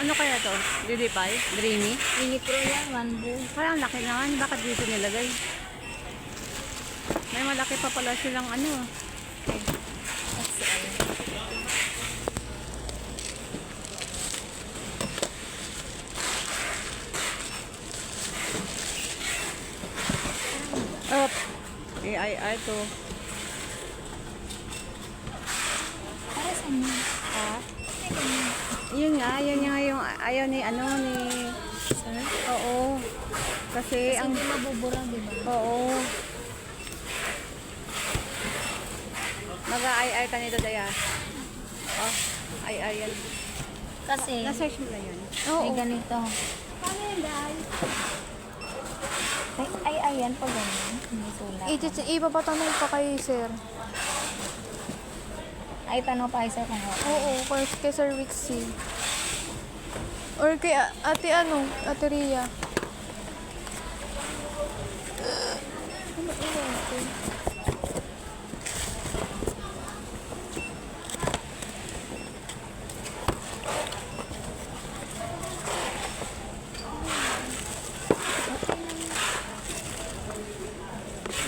Ano kaya to? Lilipay? Dreamy? Mini Pro yan, one bull. Parang laki naman. Bakit dito nilagay? May malaki pa pala silang ano. Okay. XL. Up. AI to. Para saan yun? Ha? Ay, ganyan. Yun nga yung ayaw ni ano ni... Sir? Oo. Kasi Kasi ang... hindi mabubura, di ba? Oo. Mag-ai-ai ka nito, Daya. Oh, ai-ai yan. Kasi, Na-search mo na yun. may ganito. Paano yan, Day? Ay, yan po ganyan. May sulat. Ipapatanong pa kay sir. Ay, tanong pa sir kung okay. Oo, kay Sir Wixie. Or kay ate ate Ria. Ano ito?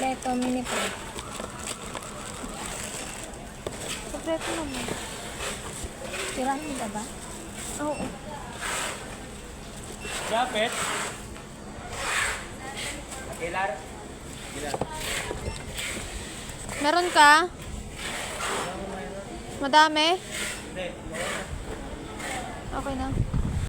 Leto, mini pro. Kompleto naman. Tirahin ka ba? Oo. Japet. Aguilar. Meron ka? Madami? Hindi. Okay na.